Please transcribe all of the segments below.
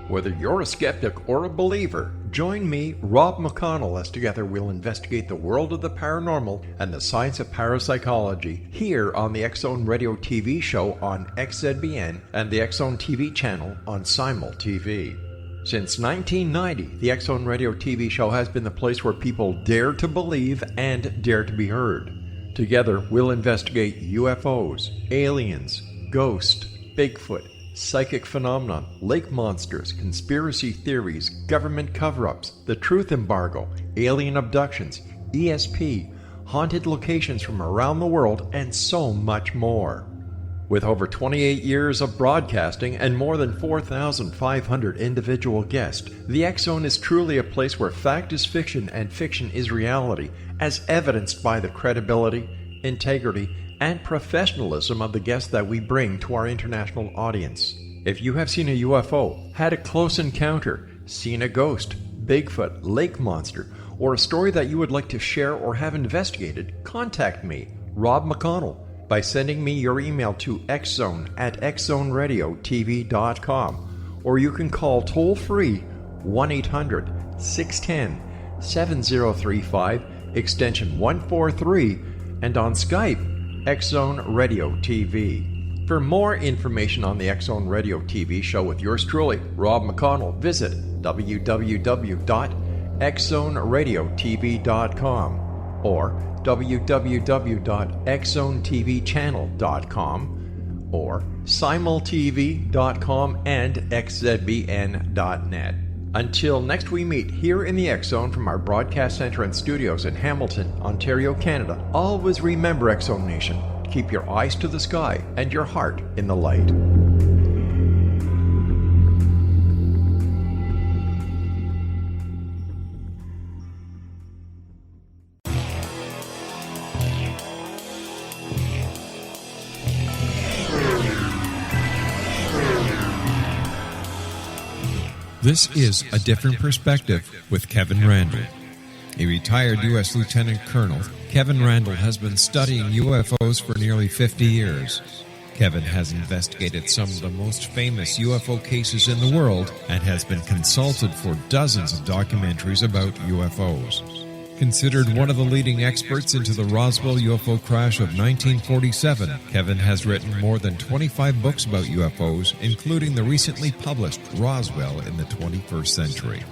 Whether you're a skeptic or a believer, join me, Rob McConnell, as together we'll investigate the world of the paranormal and the science of parapsychology here on the X-Zone Radio TV show on XZBN and the X-Zone TV channel on Simul TV. Since 1990, the X-Zone Radio TV show has been the place where people dare to believe and dare to be heard. Together, we'll investigate UFOs, aliens, ghosts, Bigfoot, psychic phenomenon, lake monsters, conspiracy theories, government cover-ups, the truth embargo, alien abductions, ESP, haunted locations from around the world, and so much more. With over 28 years of broadcasting and more than 4,500 individual guests, the X-Zone is truly a place where fact is fiction and fiction is reality, as evidenced by the credibility, integrity, and professionalism of the guests that we bring to our international audience. If you have seen a UFO, had a close encounter, seen a ghost, Bigfoot, lake monster, or a story that you would like to share or have investigated, contact me, Rob McConnell, by sending me your email to xzone@xzoneradiotv.com, or you can call toll-free 1-800-610-7035, extension 143, and on Skype, X-Zone Radio TV. For more information on the X-Zone Radio TV show with yours truly, Rob McConnell, visit www.xzoneradiotv.com or www.xzonetvchannel.com or simultv.com and xzbn.net. Until next we meet here in the X-Zone from our broadcast center and studios in Hamilton, Ontario, Canada, always remember, X-Zone Nation, keep your eyes to the sky and your heart in the light. This is A Different Perspective with Kevin Randle. A retired U.S. Lieutenant Colonel, Kevin Randle has been studying UFOs for nearly 50 years. Kevin has investigated some of the most famous UFO cases in the world and has been consulted for dozens of documentaries about UFOs. Considered one of the leading experts into the Roswell UFO crash of 1947, Kevin has written more than 25 books about UFOs, including the recently published Roswell in the 21st Century.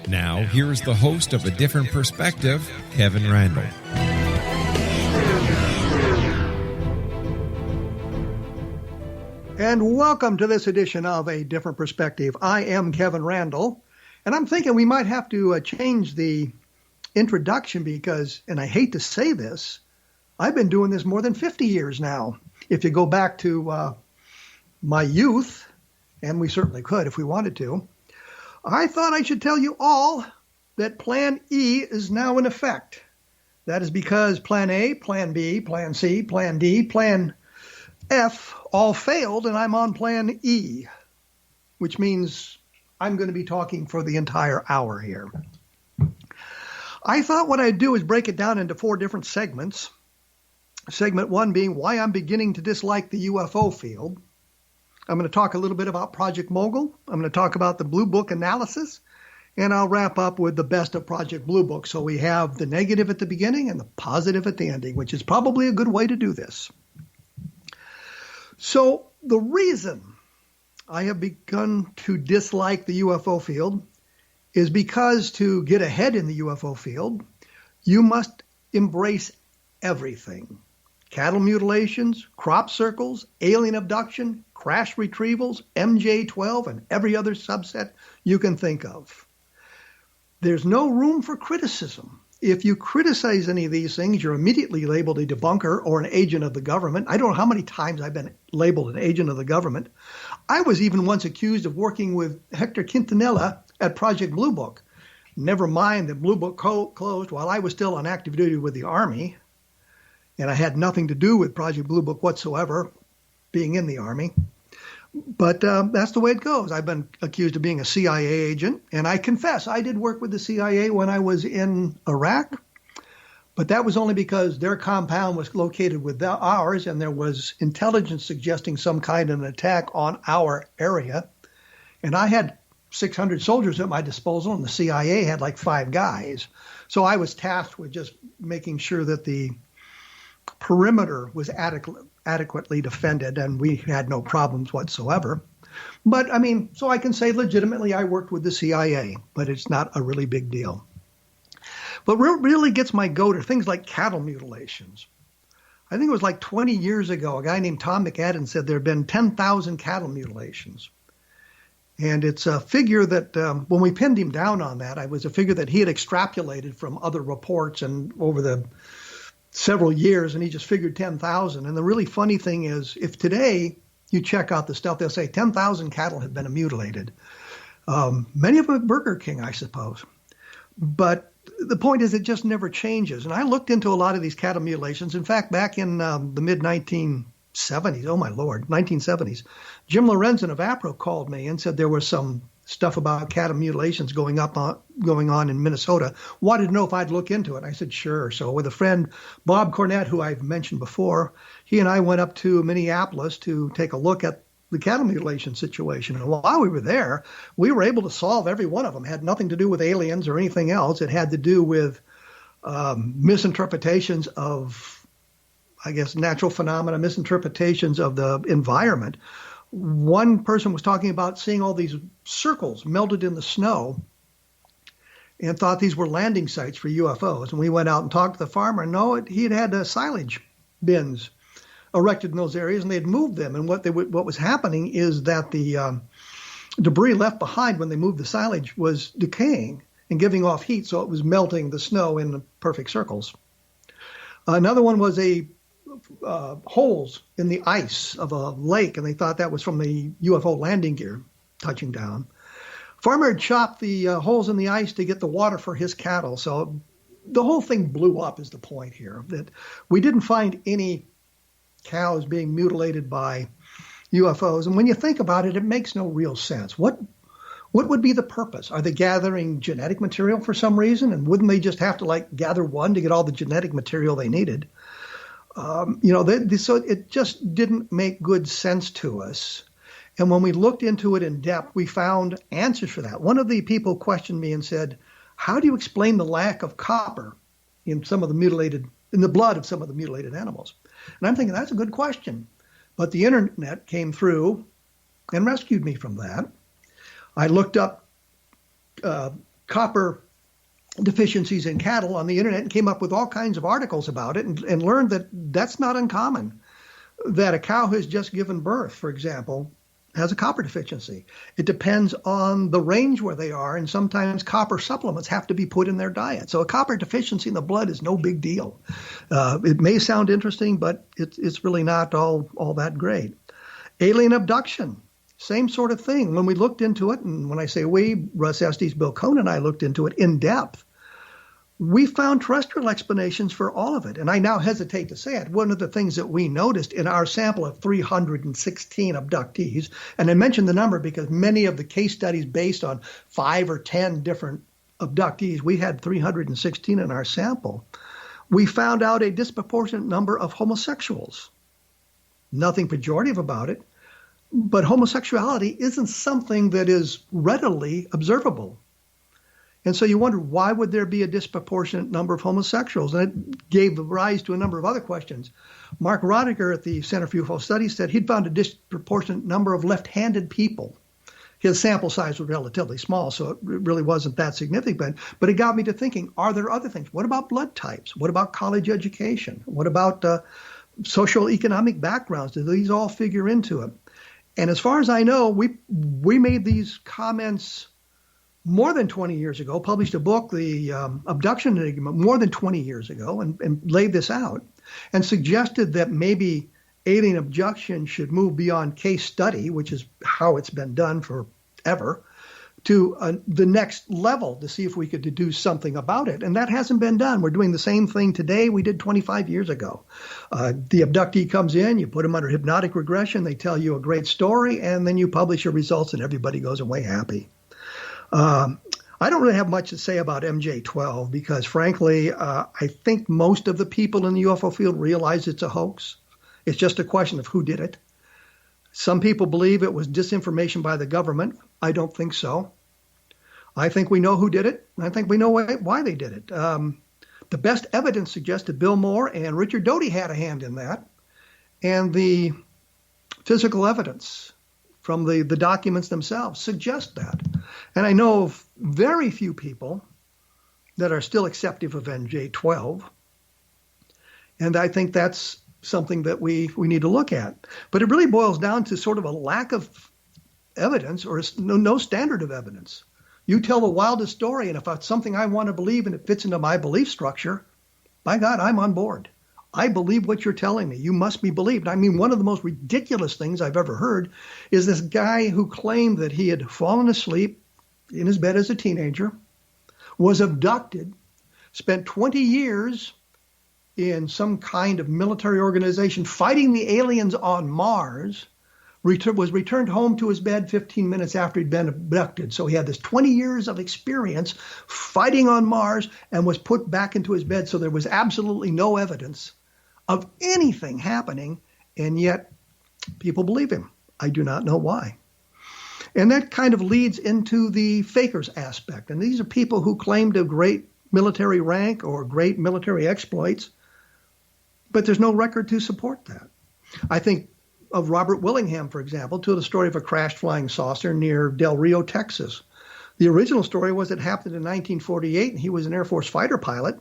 Now, here is the host of A Different Perspective, Kevin Randle. And welcome to this edition of A Different Perspective. I am Kevin Randle, and I'm thinking we might have to change the introduction because, and I hate to say this, I've been doing this more than 50 years now. If you go back to my youth, and we certainly could if we wanted to, I thought I should tell you all that Plan E is now in effect. That is because Plan A, Plan B, Plan C, Plan D, Plan F all failed, and I'm on Plan E, which means I'm going to be talking for the entire hour here. I thought what I'd do is break it down into 4 different segments. Segment 1 being why I'm beginning to dislike the UFO field. I'm going to talk a little bit about Project Mogul. I'm going to talk about the Blue Book analysis. And I'll wrap up with the best of Project Blue Book. So we have the negative at the beginning and the positive at the ending, which is probably a good way to do this. So the reason I have begun to dislike the UFO field is because to get ahead in the UFO field, you must embrace everything. Cattle mutilations, crop circles, alien abduction, crash retrievals, MJ-12, and every other subset you can think of. There's no room for criticism. If you criticize any of these things, you're immediately labeled a debunker or an agent of the government. I don't know how many times I've been labeled an agent of the government. I was even once accused of working with Hector Quintanilla at Project Blue Book. Never mind that Blue Book closed while I was still on active duty with the Army, and I had nothing to do with Project Blue Book whatsoever, being in the Army. But that's the way it goes. I've been accused of being a CIA agent, and I confess I did work with the CIA when I was in Iraq, but that was only because their compound was located with ours, and there was intelligence suggesting some kind of an attack on our area. And I had 600 soldiers at my disposal, and the CIA had like 5 guys. So I was tasked with just making sure that the perimeter was adequately defended, and we had no problems whatsoever. But I mean, so I can say legitimately I worked with the CIA, but it's not a really big deal. But what really gets my goat are things like cattle mutilations. I think it was like 20 years ago, a guy named Tom McAdam said there had been 10,000 cattle mutilations. And it's a figure that when we pinned him down on that, it was a figure that he had extrapolated from other reports and over the several years, and he just figured 10,000. And the really funny thing is, if today you check out the stuff, they'll say 10,000 cattle have been mutilated. Many of them at Burger King, I suppose. But the point is, it just never changes. And I looked into a lot of these cattle mutilations. In fact, back in the mid-1970s, oh my Lord, 1970s, Jim Lorenzen of APRO called me and said there was some stuff about cattle mutilations going on in Minnesota. Wanted to know if I'd look into it. I said, sure. So with a friend, Bob Cornett, who I've mentioned before, he and I went up to Minneapolis to take a look at the cattle mutilation situation. And while we were there, we were able to solve every one of them. It had nothing to do with aliens or anything else. It had to do with misinterpretations of, I guess, natural phenomena, misinterpretations of the environment. One person was talking about seeing all these circles melted in the snow and thought these were landing sites for UFOs. And we went out and talked to the farmer. No, he had silage bins erected in those areas, and they had moved them. And what was happening is that the debris left behind when they moved the silage was decaying and giving off heat, so it was melting the snow in perfect circles. Another one was holes in the ice of a lake, and they thought that was from the UFO landing gear touching down. Farmer had chopped the holes in the ice to get the water for his cattle, so the whole thing blew up is the point here, that we didn't find any cows being mutilated by UFOs. And when you think about it, it makes no real sense. What would be the purpose? Are they gathering genetic material for some reason? And wouldn't they just have to gather one to get all the genetic material they needed? So it just didn't make good sense to us. And when we looked into it in depth, we found answers for that. One of the people questioned me and said, how do you explain the lack of copper in the blood of some of the mutilated animals? And I'm thinking, that's a good question. But the internet came through and rescued me from that. I looked up copper deficiencies in cattle on the internet and came up with all kinds of articles about it and learned that that's not uncommon, that a cow who has just given birth, for example, has a copper deficiency. It depends on the range where they are, and sometimes copper supplements have to be put in their diet. So a copper deficiency in the blood is no big deal. It may sound interesting, but it's really not all that great. Alien abduction, same sort of thing. When we looked into it, and when I say we, Russ Estes, Bill Cohn, and I looked into it in depth, we found terrestrial explanations for all of it. And I now hesitate to say it. One of the things that we noticed in our sample of 316 abductees, and I mentioned the number because many of the case studies based on 5 or 10 different abductees, we had 316 in our sample. We found out a disproportionate number of homosexuals. Nothing pejorative about it, but homosexuality isn't something that is readily observable. And so you wonder, why would there be a disproportionate number of homosexuals? And it gave rise to a number of other questions. Mark Rodiger at the Center for UFO Studies said he'd found a disproportionate number of left-handed people. His sample size was relatively small, so it really wasn't that significant. But it got me to thinking, are there other things? What about blood types? What about college education? What about social economic backgrounds? Do these all figure into it? And as far as I know, we made these comments more than 20 years ago, published a book, The Abduction Enigma, more than 20 years ago, and laid this out and suggested that maybe alien abduction should move beyond case study, which is how it's been done forever, to the next level to see if we could do something about it. And that hasn't been done. We're doing the same thing today we did 25 years ago. The abductee comes in, you put them under hypnotic regression, they tell you a great story, and then you publish your results and everybody goes away happy. I don't really have much to say about MJ-12 because, frankly, I think most of the people in the UFO field realize it's a hoax. It's just a question of who did it. Some people believe it was disinformation by the government. I don't think so. I think we know who did it, and I think we know why they did it. The best evidence suggests that Bill Moore and Richard Doty had a hand in that, and the physical evidence from the documents themselves suggest that. And I know of very few people that are still accepting of NJ-12, and I think that's something that we need to look at. But it really boils down to sort of a lack of evidence or no standard of evidence. You tell the wildest story, and if it's something I want to believe and it fits into my belief structure, by God, I'm on board. I believe what you're telling me. You must be believed. I mean, one of the most ridiculous things I've ever heard is this guy who claimed that he had fallen asleep in his bed as a teenager, was abducted, spent 20 years in some kind of military organization fighting the aliens on Mars, was returned home to his bed 15 minutes after he'd been abducted. So he had this 20 years of experience fighting on Mars and was put back into his bed. So there was absolutely no evidence of anything happening, and yet people believe him. I do not know why. And that kind of leads into the fakers aspect. And these are people who claim to great military rank or great military exploits, but there's no record to support that. I think of Robert Willingham, for example, told the story of a crashed flying saucer near Del Rio, Texas. The original story was it happened in 1948, and he was an Air Force fighter pilot.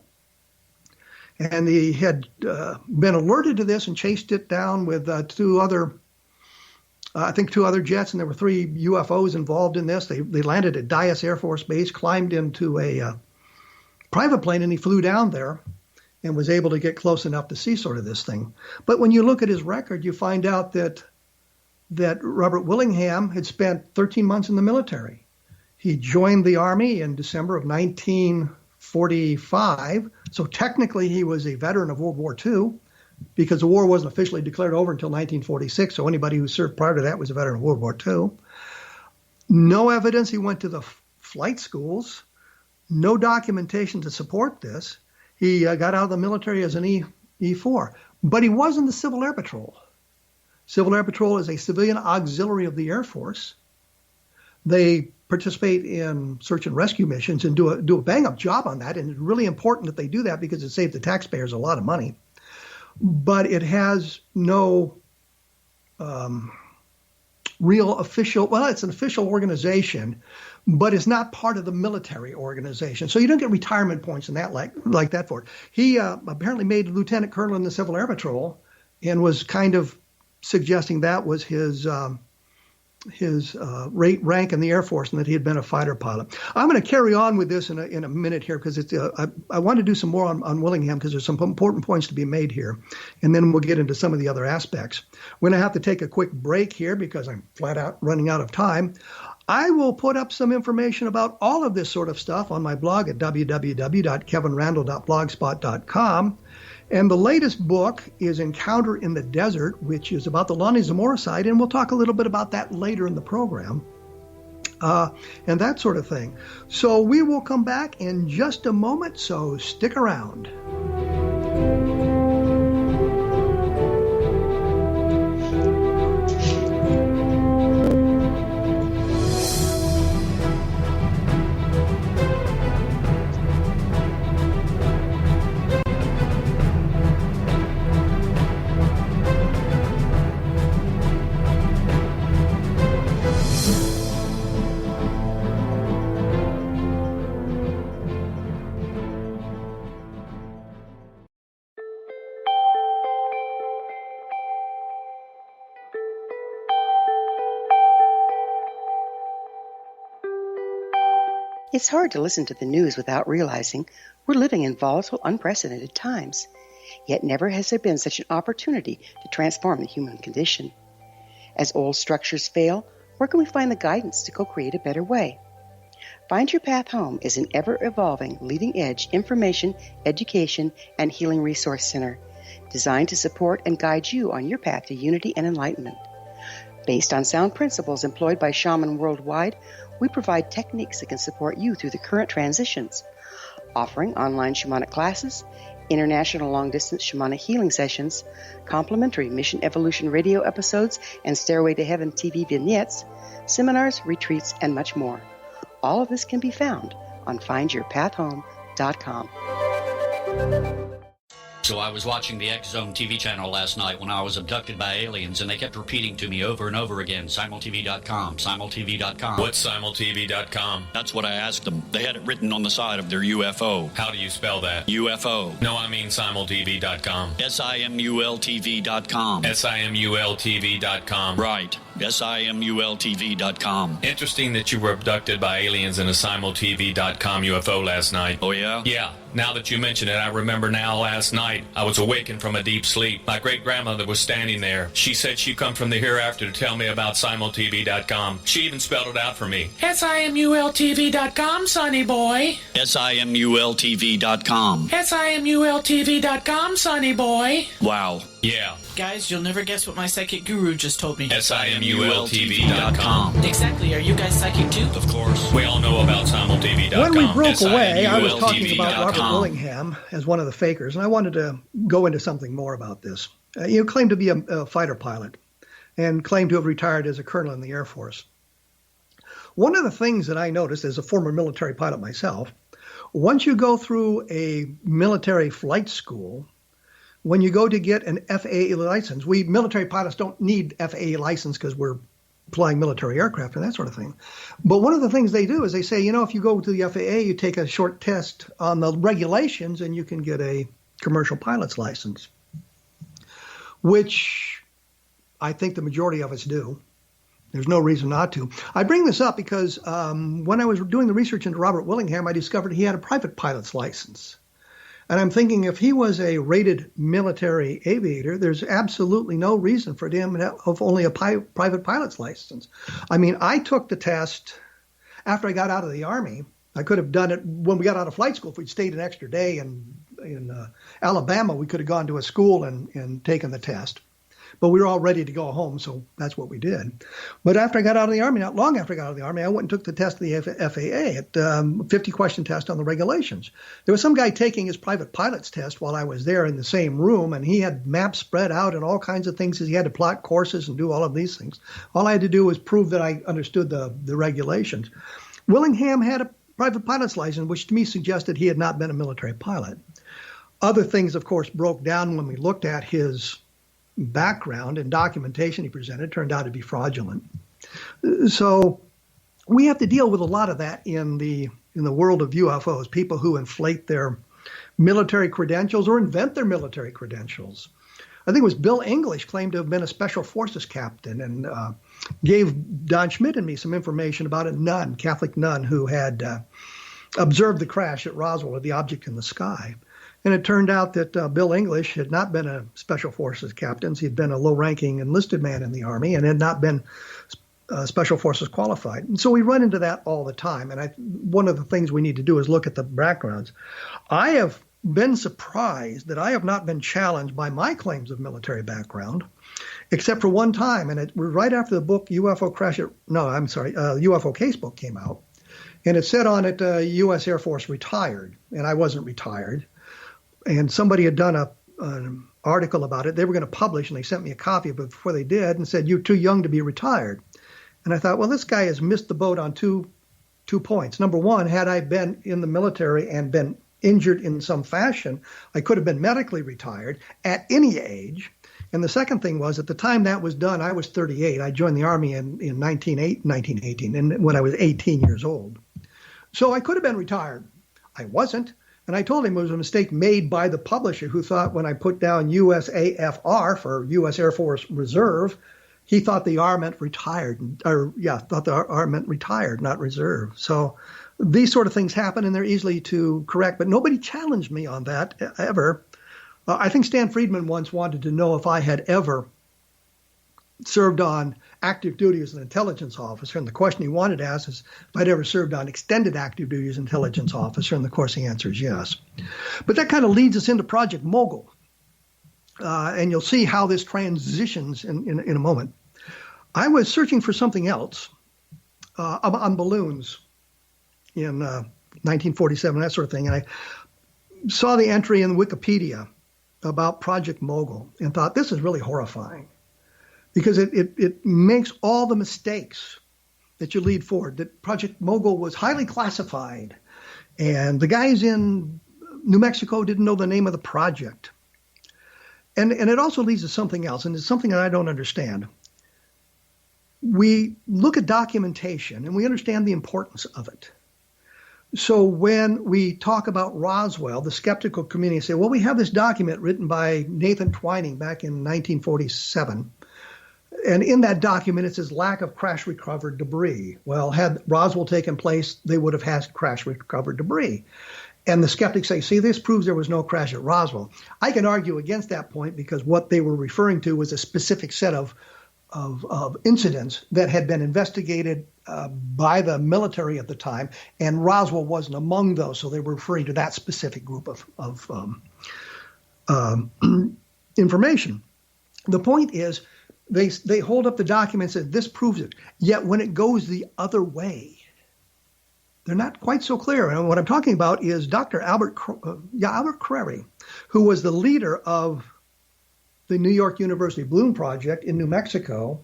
And he had been alerted to this and chased it down with two other jets, and there were 3 UFOs involved in this. They landed at Dyess Air Force Base, climbed into a private plane, and he flew down there and was able to get close enough to see sort of this thing. But when you look at his record, you find out that Robert Willingham had spent 13 months in the military. He joined the Army in December of 1945, so technically he was a veteran of World War II, because the war wasn't officially declared over until 1946, so anybody who served prior to that was a veteran of World War II. No evidence he went to the flight schools, no documentation to support this. He got out of the military as an E4, but he was in the Civil Air Patrol. Civil Air Patrol is a civilian auxiliary of the Air Force. They participate in search and rescue missions and do a bang-up job on that, and it's really important that they do that because it saves the taxpayers a lot of money. But it has no real official, well, it's an official organization, but it's not part of the military organization. So you don't get retirement points in that like that for it. He apparently made lieutenant colonel in the Civil Air Patrol and was kind of suggesting that was his rank in the Air Force and that he had been a fighter pilot. I'm going to carry on with this in a minute here because I want to do some more on Willingham because there's some important points to be made here, and then we'll get into some of the other aspects. We're going to have to take a quick break here because I'm flat out running out of time. I will put up some information about all of this sort of stuff on my blog at www.kevinrandle.blogspot.com. And the latest book is Encounter in the Desert, which is about the Lonnie Zamora site, and we'll talk a little bit about that later in the program, and that sort of thing. So we will come back in just a moment, so stick around. It's hard to listen to the news without realizing we're living in volatile, unprecedented times. Yet never has there been such an opportunity to transform the human condition. As old structures fail, where can we find the guidance to co-create a better way? Find Your Path Home is an ever-evolving, leading-edge information, education, and healing resource center designed to support and guide you on your path to unity and enlightenment. Based on sound principles employed by shaman worldwide, we provide techniques that can support you through the current transitions, offering online shamanic classes, international long-distance shamanic healing sessions, complimentary Mission Evolution radio episodes and Stairway to Heaven TV vignettes, seminars, retreats, and much more. All of this can be found on findyourpathhome.com. So I was watching the X Zone TV channel last night when I was abducted by aliens, and they kept repeating to me over and over again, simultv.com, simultv.com. What's simultv.com? That's what I asked them. They had it written on the side of their UFO. How do you spell that? UFO. No, I mean simultv.com. simultv.com. simultv.com. Right. simultv.com. Interesting that you were abducted by aliens in a simultv.com UFO last night. Oh, yeah? Yeah. Now that you mention it, I remember now last night I was awakened from a deep sleep. My great-grandmother was standing there. She said she'd come from the hereafter to tell me about simultv.com. She even spelled it out for me. simultv.com, sonny boy. simultv.com. simultv.com, sonny boy. Wow. Yeah. Guys, you'll never guess what my psychic guru just told me. simultv.com. Exactly. Are you guys psychic too? Of course. We all know about simultv.com. When we broke away, I was talking about Robert simultv.com. Willingham as one of the fakers, and I wanted to go into something more about this. He claimed to be a fighter pilot and claimed to have retired as a colonel in the Air Force. One of the things that I noticed as a former military pilot myself, once you go through a military flight school, when you go to get an FAA license, we military pilots don't need FAA license because we're flying military aircraft and that sort of thing. But one of the things they do is they say, you know, if you go to the FAA, you take a short test on the regulations and you can get a commercial pilot's license, which I think the majority of us do. There's no reason not to. I bring this up because when I was doing the research into Robert Willingham, I discovered he had a private pilot's license. And I'm thinking if he was a rated military aviator, there's absolutely no reason for him to have only a private pilot's license. I mean, I took the test after I got out of the Army. I could have done it when we got out of flight school. If we'd stayed an extra day in Alabama, we could have gone to a school and taken the test. But we were all ready to go home, so that's what we did. But after I got out of the Army, not long after I got out of the Army, I went and took the test of the FAA, at 50-question test on the regulations. There was some guy taking his private pilot's test while I was there in the same room, and he had maps spread out and all kinds of things. He had to plot courses and do all of these things. All I had to do was prove that I understood the regulations. Willingham had a private pilot's license, which to me suggested he had not been a military pilot. Other things, of course, broke down when we looked at his background and documentation he presented turned out to be fraudulent. So we have to deal with a lot of that in the world of UFOs, people who inflate their military credentials or invent their military credentials. I think it was Bill English claimed to have been a special forces captain and gave Don Schmidt and me some information about a nun, Catholic nun, who had observed the crash at Roswell, the object in the sky. And it turned out that Bill English had not been a special forces captain. He'd been a low-ranking enlisted man in the Army and had not been special forces qualified. And so we run into that all the time. And one of the things we need to do is look at the backgrounds. I have been surprised that I have not been challenged by my claims of military background, except for one time. And it was right after the book UFO Casebook came out. And it said on it, U.S. Air Force retired. And I wasn't retired. And somebody had done an article about it. They were going to publish, and they sent me a copy of it before they did and said, "You're too young to be retired." And I thought, well, this guy has missed the boat on two points. Number one, had I been in the military and been injured in some fashion, I could have been medically retired at any age. And the second thing was, at the time that was done, I was 38. I joined the Army in 1918, and when I was 18 years old. So I could have been retired. I wasn't. And I told him it was a mistake made by the publisher, who thought when I put down USAFR for U.S. Air Force Reserve, he thought the R meant retired, thought the R meant retired, not reserve. So these sort of things happen, and they're easily to correct. But nobody challenged me on that ever. I think Stan Friedman once wanted to know if I had ever served on active duty as an intelligence officer, and the question he wanted to ask is if I'd ever served on extended active duty as an intelligence officer, and of course the answer is yes. But that kind of leads us into Project Mogul, and you'll see how this transitions in a moment. I was searching for something else on balloons in 1947, that sort of thing, and I saw the entry in Wikipedia about Project Mogul and thought, this is really horrifying. Because it makes all the mistakes that you lead forward, that Project Mogul was highly classified, and the guys in New Mexico didn't know the name of the project. And it also leads to something else, and it's something that I don't understand. We look at documentation, and we understand the importance of it. So when we talk about Roswell, the skeptical community say, well, we have this document written by Nathan Twining back in 1947. And in that document, it says lack of crash recovered debris. Well, had Roswell taken place, they would have had crash recovered debris. And the skeptics say, see, this proves there was no crash at Roswell. I can argue against that point because what they were referring to was a specific set of incidents that had been investigated by the military at the time, and Roswell wasn't among those. So they were referring to that specific group of information. The point is, they hold up the document and say, this proves it. Yet when it goes the other way, they're not quite so clear. And what I'm talking about is Dr. Albert Crary, who was the leader of the New York University Bloom Project in New Mexico,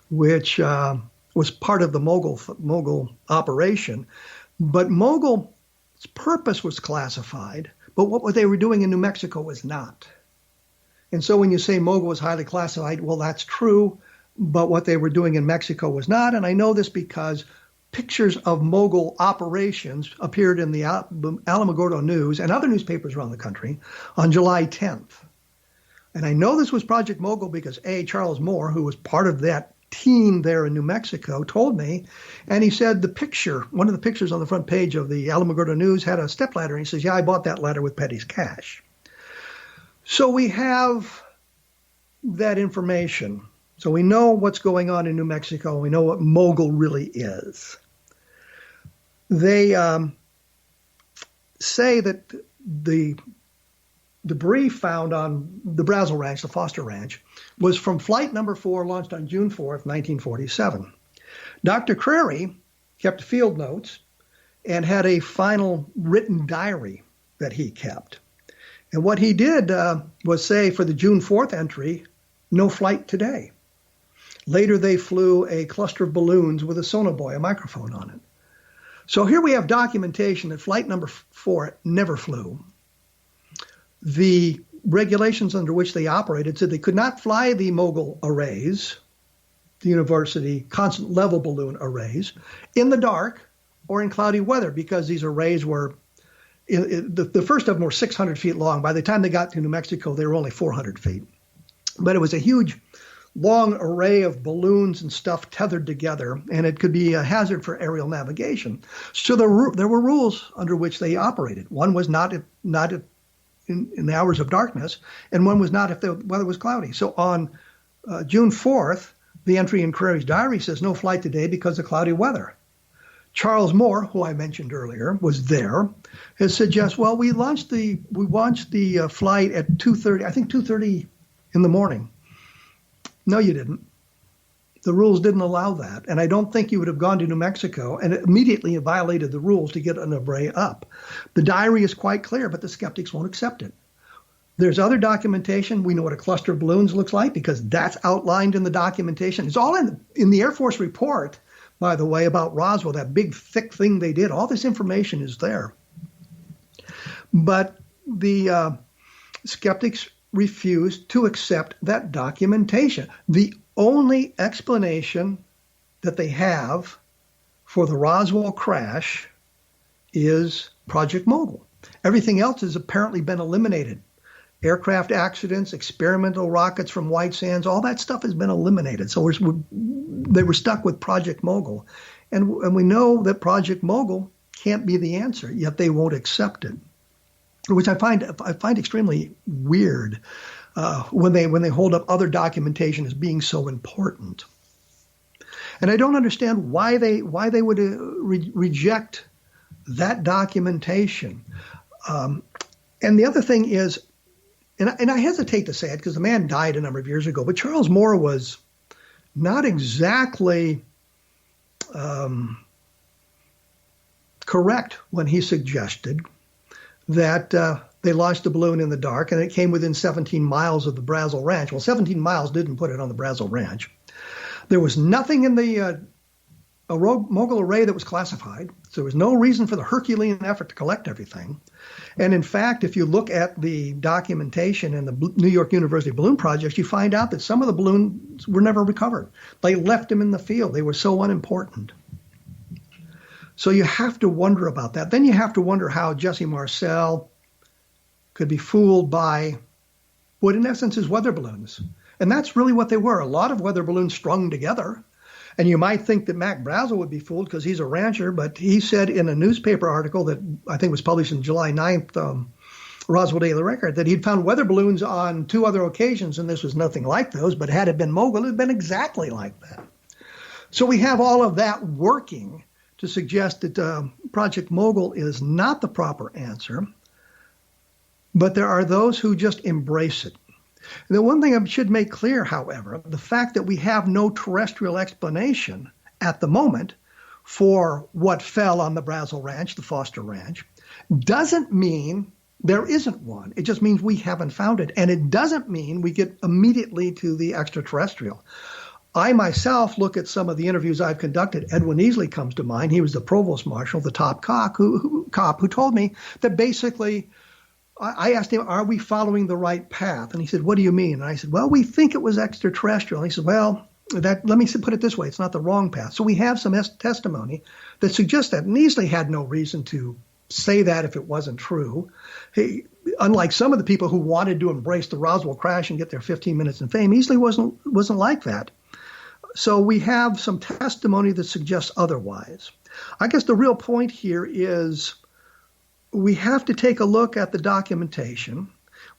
which was part of the Mogul operation. But Mogul's purpose was classified, but what they were doing in New Mexico was not. And so when you say Mogul was highly classified, well, that's true, but what they were doing in Mexico was not. And I know this because pictures of Mogul operations appeared in the Alamogordo News and other newspapers around the country on July 10th. And I know this was Project Mogul because Charles Moore, who was part of that team there in New Mexico, told me, and he said one of the pictures on the front page of the Alamogordo News had a stepladder, and he says, yeah, I bought that ladder with Petty's cash. So we have that information. So we know what's going on in New Mexico. We know what Mogul really is. They say that the debris found on the Brazil Ranch, the Foster Ranch, was from flight number 4, launched on June 4th, 1947. Dr. Crary kept field notes and had a final written diary that he kept. And what he did was say for the June 4th entry, no flight today. Later, they flew a cluster of balloons with a sonobuoy, a microphone on it. So here we have documentation that flight number 4 never flew. The regulations under which they operated said they could not fly the Mogul arrays, the university constant level balloon arrays, in the dark or in cloudy weather because these arrays were, the first of them were 600 feet long. By the time they got to New Mexico, they were only 400 feet. But it was a huge long array of balloons and stuff tethered together, and it could be a hazard for aerial navigation. So there were rules under which they operated. One was not in the hours of darkness, and one was not if the weather was cloudy. So on June 4th, the entry in Crary's diary says no flight today because of cloudy weather. Charles Moore, who I mentioned earlier, was there, has suggested, well, we launched the flight at 2:30, I think 2:30 in the morning. No, you didn't. The rules didn't allow that. And I don't think you would have gone to New Mexico and immediately violated the rules to get an array up. The diary is quite clear, but the skeptics won't accept it. There's other documentation. We know what a cluster of balloons looks like because that's outlined in the documentation. It's all in the Air Force report, by the way, about Roswell, that big, thick thing they did. All this information is there. But the skeptics refused to accept that documentation. The only explanation that they have for the Roswell crash is Project Mogul. Everything else has apparently been eliminated. Aircraft accidents, experimental rockets from White Sands, all that stuff has been eliminated. So they were stuck with Project Mogul. And we know that Project Mogul can't be the answer, yet they won't accept it, which I find extremely weird when they hold up other documentation as being so important. And I don't understand why they would reject that documentation. And the other thing is, and I hesitate to say it because the man died a number of years ago, but Charles Moore was not exactly correct when he suggested that they launched the balloon in the dark and it came within 17 miles of the Brazil Ranch. Well, 17 miles didn't put it on the Brazil Ranch. There was nothing in the a mogul array that was classified. So there was no reason for the Herculean effort to collect everything. And in fact, if you look at the documentation in the New York University balloon projects, you find out that some of the balloons were never recovered. They left them in the field. They were so unimportant. So you have to wonder about that. Then you have to wonder how Jesse Marcel could be fooled by what in essence is weather balloons. And that's really what they were, a lot of weather balloons strung together. And you might think that Mac Brazel would be fooled because he's a rancher, but he said in a newspaper article that I think was published on July 9th, Roswell Daily Record, that he'd found weather balloons on 2 other occasions, and this was nothing like those, but had it been mogul, it had been exactly like that. So we have all of that working to suggest that Project Mogul is not the proper answer, but there are those who just embrace it. The one thing I should make clear, however, the fact that we have no terrestrial explanation at the moment for what fell on the Brazel Ranch, the Foster Ranch, doesn't mean there isn't one. It just means we haven't found it. And it doesn't mean we get immediately to the extraterrestrial. I myself look at some of the interviews I've conducted. Edwin Easley comes to mind. He was the provost marshal, the top cop who told me that basically I asked him, are we following the right path? And he said, what do you mean? And I said, well, we think it was extraterrestrial. And he said, well, let me put it this way. It's not the wrong path. So we have some testimony that suggests that. And Easley had no reason to say that if it wasn't true. Unlike some of the people who wanted to embrace the Roswell crash and get their 15 minutes in fame, Easley wasn't like that. So we have some testimony that suggests otherwise. I guess the real point here is we have to take a look at the documentation.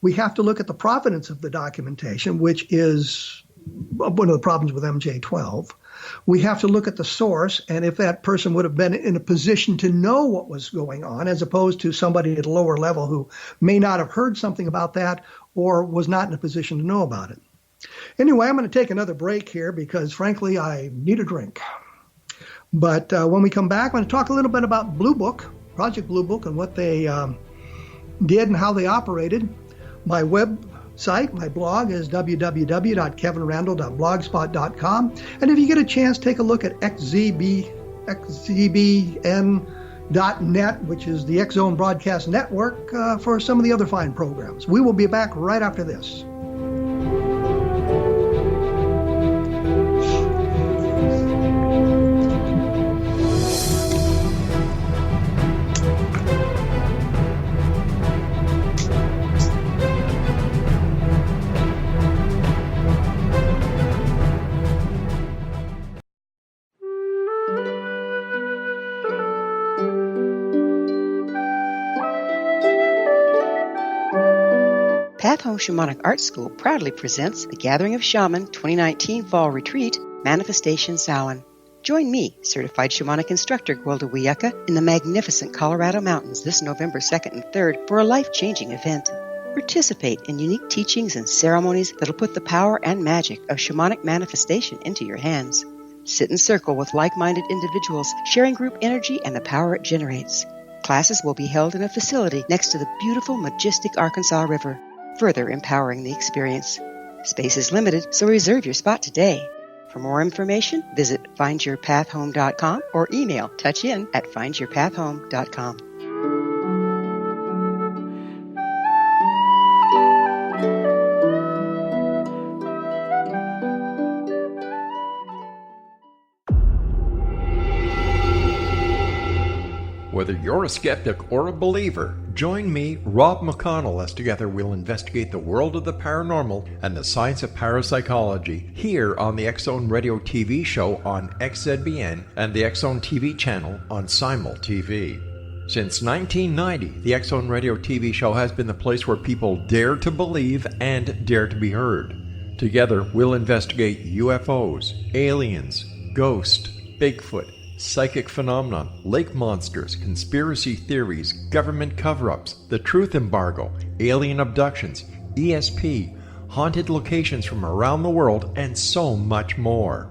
We have to look at the provenance of the documentation, which is one of the problems with MJ12. We have to look at the source, and if that person would have been in a position to know what was going on, as opposed to somebody at a lower level who may not have heard something about that or was not in a position to know about it. Anyway, I'm going to take another break here because, frankly, I need a drink. But when we come back, I'm going to talk a little bit about Blue Book, Project Blue Book, and what they did and how they operated. My website, my blog is www.kevinrandle.blogspot.com. And if you get a chance, take a look at xzbn.net, which is the X Zone Broadcast Network, for some of the other fine programs. We will be back right after this. Path Home Shamanic Art School proudly presents the Gathering of Shaman 2019 Fall Retreat, Manifestation Samhain. Join me, certified shamanic instructor Gwilda Wiyaka, in the magnificent Colorado Mountains this November 2nd and 3rd for a life-changing event. Participate in unique teachings and ceremonies that'll put the power and magic of shamanic manifestation into your hands. Sit in circle with like-minded individuals, sharing group energy and the power it generates. Classes will be held in a facility next to the beautiful, majestic Arkansas River, further empowering the experience. Space is limited, so reserve your spot today. For more information, visit findyourpathhome.com or email touchin@findyourpathhome.com. Whether you're a skeptic or a believer, join me, Rob McConnell, as together we'll investigate the world of the paranormal and the science of parapsychology here on the X Zone Radio TV show on XZBN and the X Zone TV channel on Simul TV. Since 1990, the X Zone Radio TV show has been the place where people dare to believe and dare to be heard. Together, we'll investigate UFOs, aliens, ghosts, Bigfoot, psychic phenomenon, lake monsters, conspiracy theories, government cover-ups, the truth embargo, alien abductions, ESP, haunted locations from around the world, and so much more.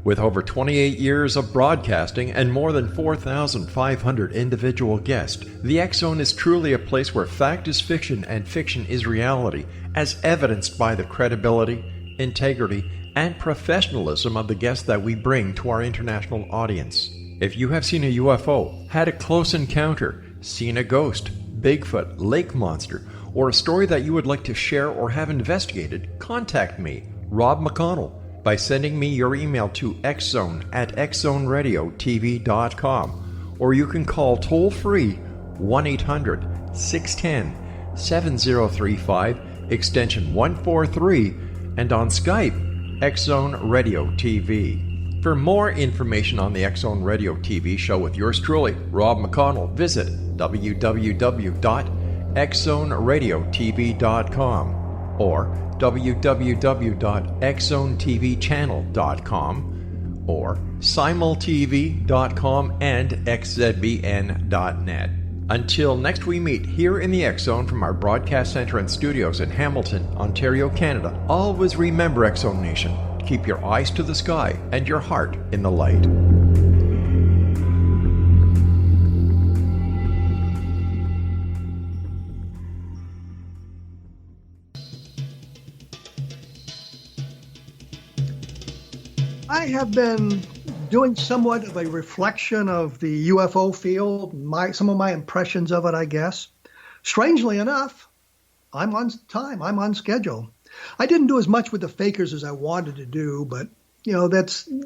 With over 28 years of broadcasting and more than 4,500 individual guests, the X Zone is truly a place where fact is fiction and fiction is reality, as evidenced by the credibility, integrity, and professionalism of the guests that we bring to our international audience. If you have seen a UFO, had a close encounter, seen a ghost, Bigfoot, lake monster, or a story that you would like to share or have investigated, contact me, Rob McConnell, by sending me your email to xzone@xzoneradiotv.com, or you can call toll-free 1-800-610-7035, extension 143, and on Skype, X-Zone Radio TV. For more information on the X-Zone Radio TV show with yours truly, Rob McConnell, visit www.xzoneradiotv.com or www.xzonetvchannel.com or simultv.com and xzbn.net. Until next we meet here in the X-Zone from our broadcast center and studios in Hamilton, Ontario, Canada, always remember, X-Zone Nation, keep your eyes to the sky and your heart in the light. I have been doing somewhat of a reflection of the UFO field, some of my impressions of it, I guess. Strangely enough, I'm on time, I'm on schedule. I didn't do as much with the fakers as I wanted to do, but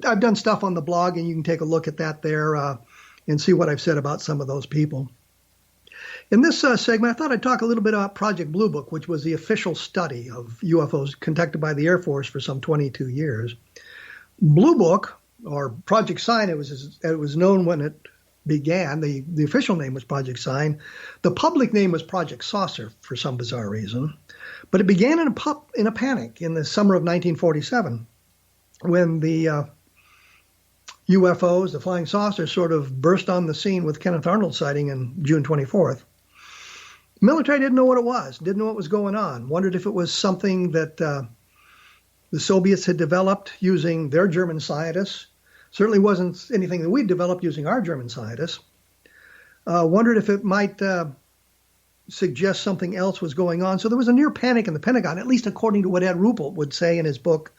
I've done stuff on the blog, and you can take a look at that there and see what I've said about some of those people. In this segment, I thought I'd talk a little bit about Project Blue Book, which was the official study of UFOs conducted by the Air Force for some 22 years. Blue Book, or Project Sign, it was known when it began. The official name was Project Sign. The public name was Project Saucer for some bizarre reason. But it began in a panic in the summer of 1947 when the UFOs, the flying saucers, sort of burst on the scene with Kenneth Arnold sighting on June 24th. The military didn't know what it was, didn't know what was going on, wondered if it was something that the Soviets had developed using their German scientists. Certainly wasn't anything that we'd developed using our German scientists. Wondered if it might suggest something else was going on. So there was a near panic in the Pentagon, at least according to what Ed Ruppelt would say in his book,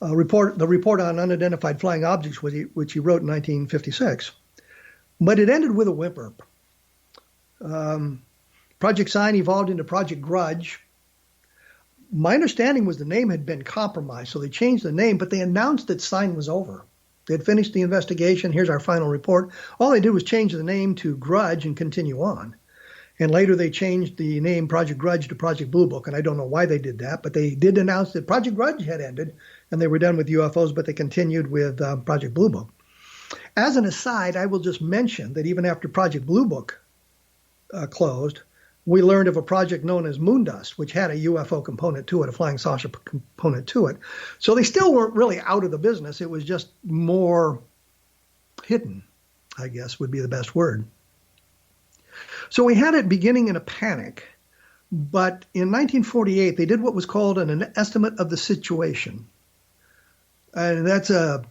the report on unidentified flying objects, which he wrote in 1956. But it ended with a whimper. Project Sign evolved into Project Grudge. My understanding was the name had been compromised, so they changed the name, but they announced that Sign was over. They had finished the investigation. Here's our final report. All they did was change the name to Grudge and continue on. And later they changed the name Project Grudge to Project Blue Book, and I don't know why they did that, but they did announce that Project Grudge had ended, and they were done with UFOs, but they continued with Project Blue Book. As an aside, I will just mention that even after Project Blue Book closed, we learned of a project known as Moondust, which had a UFO component to it, a flying saucer component to it. So they still weren't really out of the business. It was just more hidden, I guess would be the best word. So we had it beginning in a panic. But in 1948, they did what was called an estimate of the situation. And that's an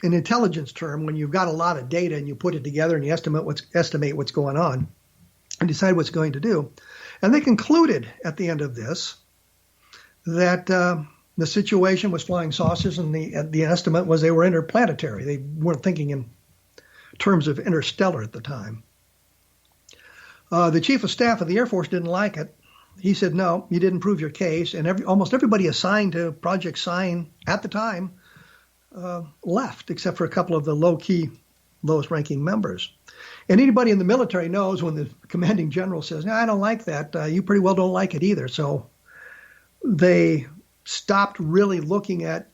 intelligence term when you've got a lot of data and you put it together and you estimate what's going on and decide what's going to do. And they concluded at the end of this that the situation was flying saucers, and the estimate was they were interplanetary. They weren't thinking in terms of interstellar at the time. The chief of staff of the Air Force didn't like it. He said, no, you didn't prove your case. And almost everybody assigned to Project Sign at the time left, except for a couple of the low-key, lowest-ranking members. And anybody in the military knows when the commanding general says, no, I don't like that, you pretty well don't like it either. So they stopped really looking at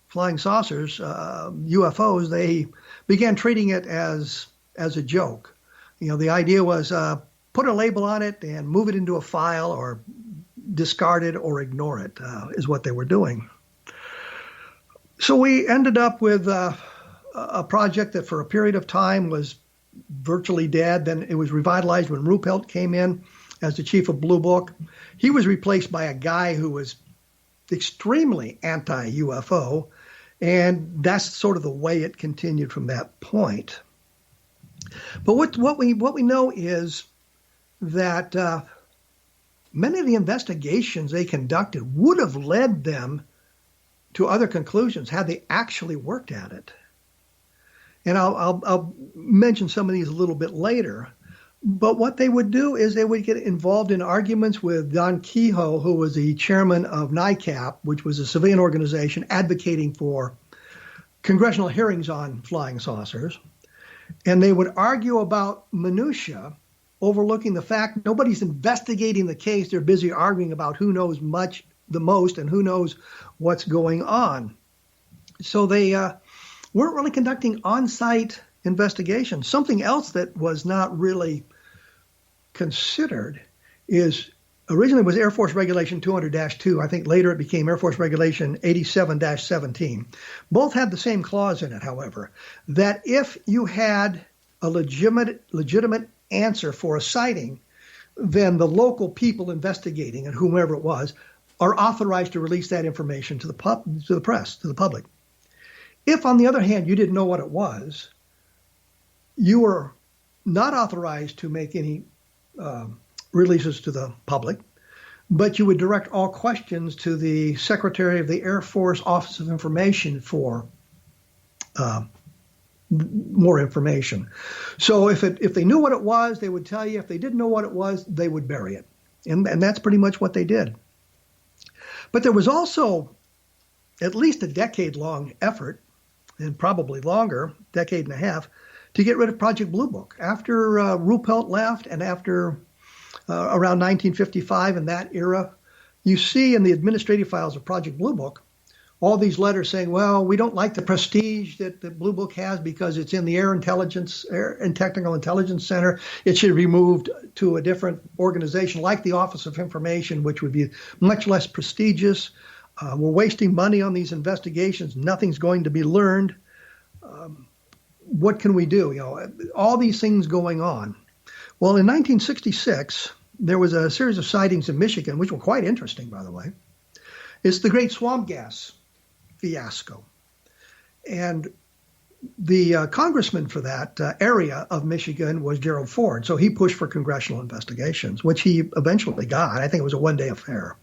flying saucers, UFOs. They began treating it as a joke. You know, the idea was put a label on it and move it into a file or discard it or ignore it is what they were doing. So we ended up with a project that for a period of time was virtually dead. Then it was revitalized when Ruppelt came in as the chief of Blue Book. He was replaced by a guy who was extremely anti-UFO, and that's sort of the way it continued from that point. But what we know is that many of the investigations they conducted would have led them to other conclusions had they actually worked at it. And I'll mention some of these a little bit later. But what they would do is they would get involved in arguments with Don Kehoe, who was the chairman of NICAP, which was a civilian organization advocating for congressional hearings on flying saucers. And they would argue about minutia, overlooking the fact nobody's investigating the case. They're busy arguing about who knows the most and who knows what's going on. So they weren't really conducting on-site investigations. Something else that was not really considered is originally was Air Force Regulation 200-2. I think later it became Air Force Regulation 87-17. Both had the same clause in it, however, that if you had a legitimate answer for a sighting, then the local people investigating, and whomever it was, are authorized to release that information to the press, to the public. If, on the other hand, you didn't know what it was, you were not authorized to make any releases to the public, but you would direct all questions to the Secretary of the Air Force Office of Information for more information. So if they knew what it was, they would tell you. If they didn't know what it was, they would bury it. And that's pretty much what they did. But there was also at least a decade-long effort, and probably longer, decade and a half, to get rid of Project Blue Book. After Ruppelt left and after around 1955 in that era, you see in the administrative files of Project Blue Book all these letters saying, well, we don't like the prestige that the Blue Book has because it's in the Air and Technical Intelligence Center. It should be moved to a different organization like the Office of Information, which would be much less prestigious. We're wasting money on these investigations. Nothing's going to be learned. What can we do? All these things going on. Well, in 1966, there was a series of sightings in Michigan, which were quite interesting, by the way. It's the Great Swamp Gas fiasco. And the congressman for that area of Michigan was Gerald Ford. So he pushed for congressional investigations, which he eventually got. I think it was a one-day affair.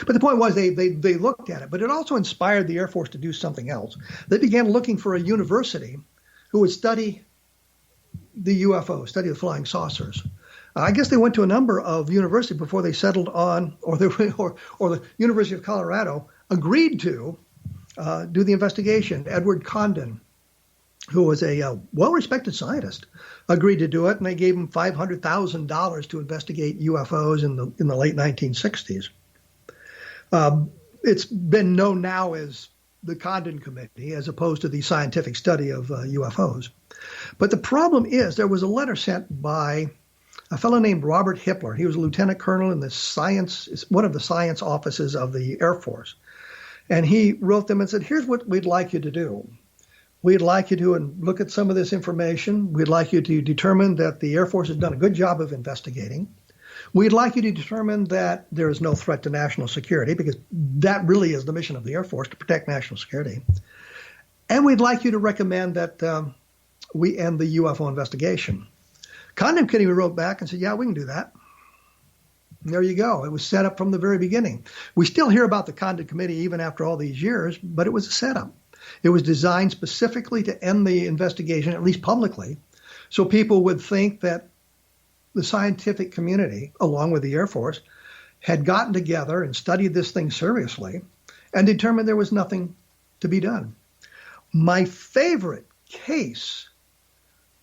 But the point was they looked at it. But it also inspired the Air Force to do something else. They began looking for a university who would study the UFO, study the flying saucers. I guess they went to a number of universities before they settled on, or the University of Colorado agreed to do the investigation. Edward Condon, who was a well-respected scientist, agreed to do it, and they gave him $500,000 to investigate UFOs in the late 1960s. It's been known now as the Condon Committee, as opposed to the scientific study of UFOs. But the problem is there was a letter sent by a fellow named Robert Hippler. He was a lieutenant colonel in one of the science offices of the Air Force. And he wrote them and said, here's what we'd like you to do. We'd like you to look at some of this information. We'd like you to determine that the Air Force has done a good job of investigating. We'd like you to determine that there is no threat to national security, because that really is the mission of the Air Force, to protect national security. And we'd like you to recommend that we end the UFO investigation. Condon Committee wrote back and said, yeah, we can do that. And there you go. It was set up from the very beginning. We still hear about the Condon Committee even after all these years, but it was a setup. It was designed specifically to end the investigation, at least publicly, so people would think that the scientific community, along with the Air Force, had gotten together and studied this thing seriously and determined there was nothing to be done. My favorite case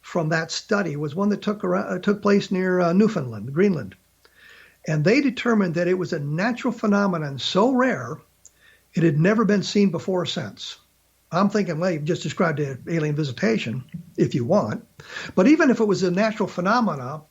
from that study was one that took place near Newfoundland, Greenland. And they determined that it was a natural phenomenon so rare it had never been seen before or since. I'm thinking, well, you've just described an alien visitation, if you want. But even if it was a natural phenomena,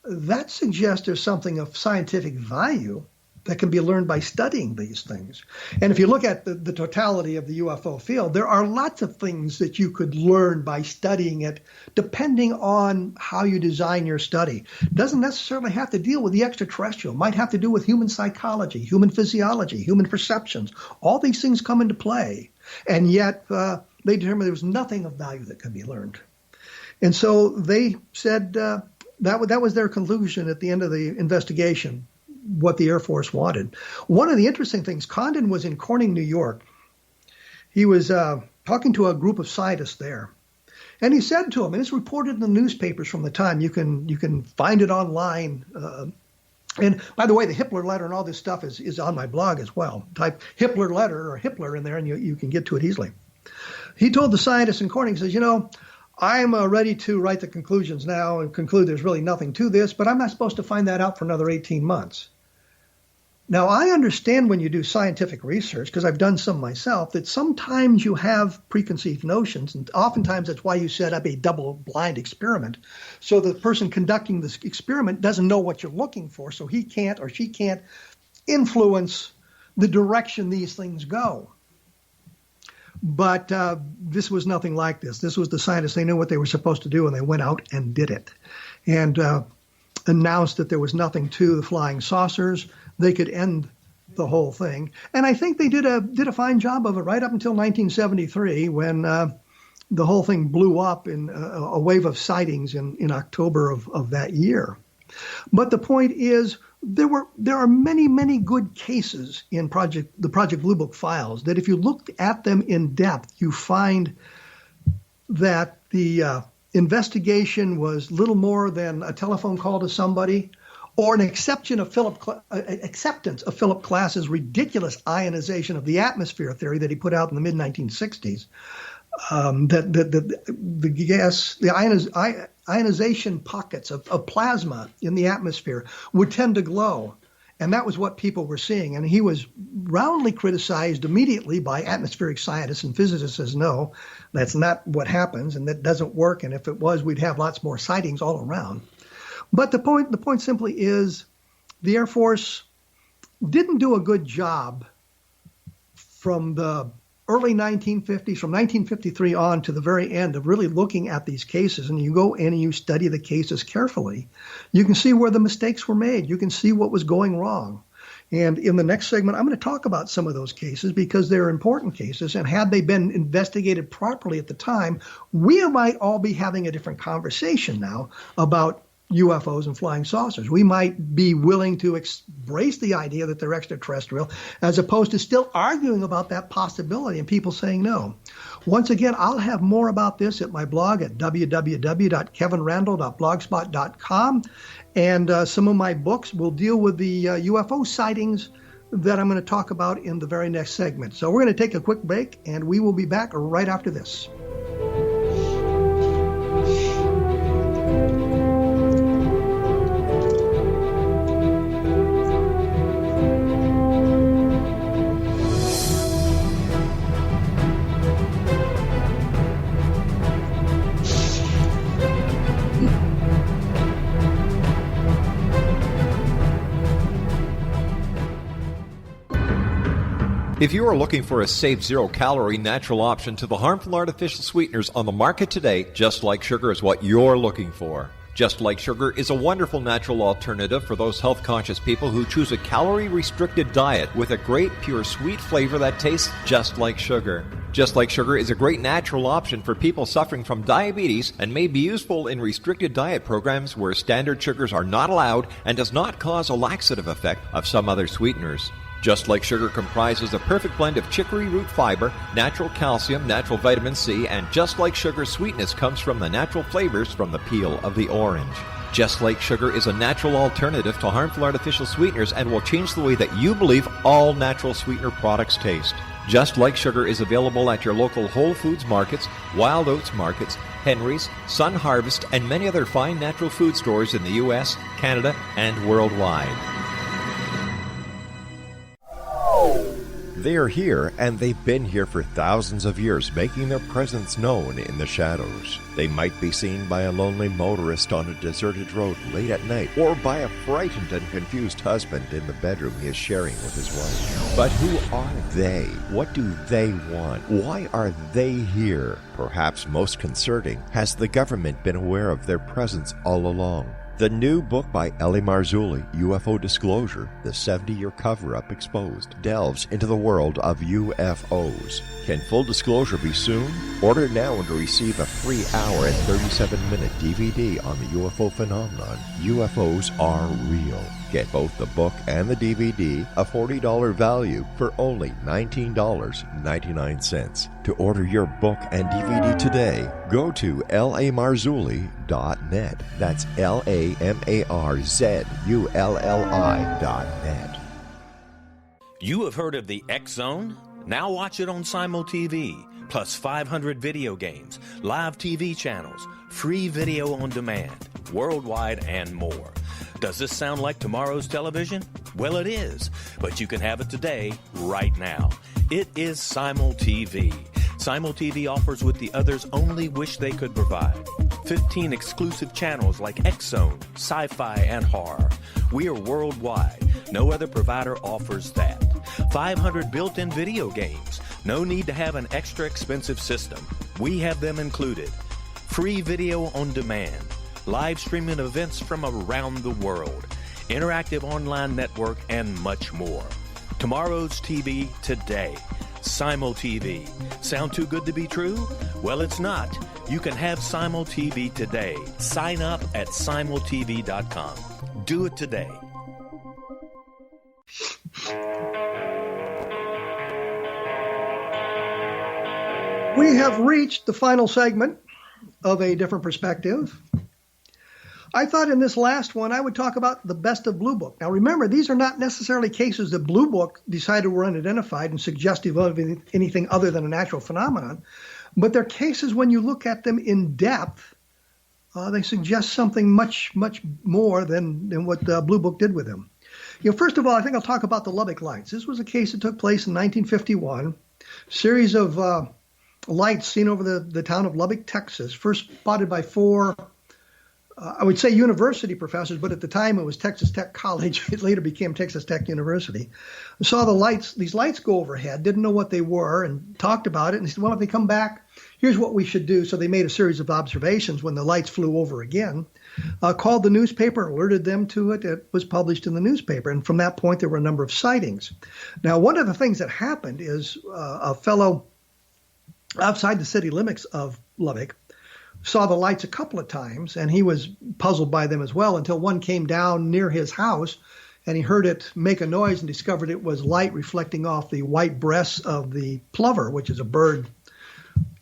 that suggests there's something of scientific value that can be learned by studying these things. And if you look at the totality of the UFO field, there are lots of things that you could learn by studying it, depending on how you design your study. It doesn't necessarily have to deal with the extraterrestrial. It might have to do with human psychology, human physiology, human perceptions. All these things come into play. And yet they determined there was nothing of value that could be learned. And so they said that was their conclusion at the end of the investigation, what the Air Force wanted. One of the interesting things, Condon was in Corning, New York, He was talking to a group of scientists there. And he said to them, and it's reported in the newspapers from the time, you can find it online. And by the way, the Hitler letter and all this stuff is on my blog as well. Type Hitler letter or Hitler in there and you can get to it easily. He told the scientists in court, he says, I'm ready to write the conclusions now and conclude there's really nothing to this, but I'm not supposed to find that out for another 18 months. Now, I understand when you do scientific research, because I've done some myself, that sometimes you have preconceived notions, and oftentimes that's why you set up a double-blind experiment. So the person conducting this experiment doesn't know what you're looking for, so he can't or she can't influence the direction these things go. But this was nothing like this. This was the scientists. They knew what they were supposed to do, and they went out and did it. And announced that there was nothing to the flying saucers. They could end the whole thing. And I think they did a fine job of it right up until 1973 when the whole thing blew up in a wave of sightings in October of that year. But the point is, there are many, many good cases in the Project Blue Book files that if you looked at them in depth, you find that the investigation was little more than a telephone call to somebody or an acceptance of Philip Klass's ridiculous ionization of the atmosphere theory that he put out in the mid-1960s. The ionization pockets of plasma in the atmosphere would tend to glow. And that was what people were seeing. And he was roundly criticized immediately by atmospheric scientists and physicists as, no, that's not what happens, and that doesn't work. And if it was, we'd have lots more sightings all around. But the point simply is the Air Force didn't do a good job from the early 1950s, from 1953 on to the very end of really looking at these cases. And you go in and you study the cases carefully. You can see where the mistakes were made. You can see what was going wrong. And in the next segment, I'm going to talk about some of those cases because they're important cases. And had they been investigated properly at the time, we might all be having a different conversation now about UFOs and flying saucers. We might be willing to embrace the idea that they're extraterrestrial as opposed to still arguing about that possibility and people saying no. Once again, I'll have more about this at my blog at www.kevinrandle.blogspot.com. And some of my books will deal with the UFO sightings that I'm going to talk about in the very next segment. So we're going to take a quick break and we will be back right after this. If you are looking for a safe, zero-calorie, natural option to the harmful artificial sweeteners on the market today, Just Like Sugar is what you're looking for. Just Like Sugar is a wonderful natural alternative for those health-conscious people who choose a calorie-restricted diet with a great, pure, sweet flavor that tastes just like sugar. Just Like Sugar is a great natural option for people suffering from diabetes and may be useful in restricted diet programs where standard sugars are not allowed and does not cause a laxative effect of some other sweeteners. Just Like Sugar comprises a perfect blend of chicory root fiber, natural calcium, natural vitamin C, and Just Like Sugar's sweetness comes from the natural flavors from the peel of the orange. Just Like Sugar is a natural alternative to harmful artificial sweeteners and will change the way that you believe all natural sweetener products taste. Just Like Sugar is available at your local Whole Foods markets, Wild Oats markets, Henry's, Sun Harvest, and many other fine natural food stores in the U.S., Canada, and worldwide. They are here, and they've been here for thousands of years, making their presence known in the shadows. They might be seen by a lonely motorist on a deserted road late at night, or by a frightened and confused husband in the bedroom he is sharing with his wife. But who are they? What do they want? Why are they here? Perhaps most concerning, has the government been aware of their presence all along? The new book by Eli Marzulli, UFO Disclosure, the 70-year cover-up exposed, delves into the world of UFOs. Can full disclosure be soon? Order now and receive a free hour and 37-minute DVD on the UFO phenomenon. UFOs are real. Get both the book and the DVD, a $40 value, for only $19.99. To order your book and DVD today, go to lamarzulli.net. That's LAMARZULLI.net. You have heard of the X Zone? Now watch it on Simul TV, plus 500 video games, live TV channels, free video on demand, worldwide, and more. Does this sound like tomorrow's television? Well, it is, but you can have it today, right now. It is Simul TV. Simul TV offers what the others only wish they could provide. 15 exclusive channels like X Zone, sci-fi, and horror. We are worldwide. No other provider offers that. 500 built-in video games. No need to have an extra expensive system. We have them included. Free video on demand. Live streaming events from around the world. Interactive online network, and much more. Tomorrow's TV today. Simul TV. Sound too good to be true? Well, it's not. You can have Simul TV today. Sign up at simultv.com. Do it today. We have reached the final segment of A Different Perspective. I thought in this last one I would talk about the best of Blue Book. Now remember, these are not necessarily cases that Blue Book decided were unidentified and suggestive of anything other than a natural phenomenon, but they're cases when you look at them in depth, they suggest something much, much more than what Blue Book did with them. First of all, I think I'll talk about the Lubbock Lights. This was a case that took place in 1951, series of lights seen over the town of Lubbock, Texas, first spotted by four I would say university professors, but at the time it was Texas Tech College. It later became Texas Tech University. Saw these lights go overhead, didn't know what they were, and talked about it. And they said, well, if they come back, here's what we should do. So they made a series of observations when the lights flew over again, called the newspaper, alerted them to it. It was published in the newspaper. And from that point, there were a number of sightings. Now, one of the things that happened is a fellow outside the city limits of Lubbock saw the lights a couple of times, and he was puzzled by them as well until one came down near his house, and he heard it make a noise and discovered it was light reflecting off the white breasts of the plover, which is a bird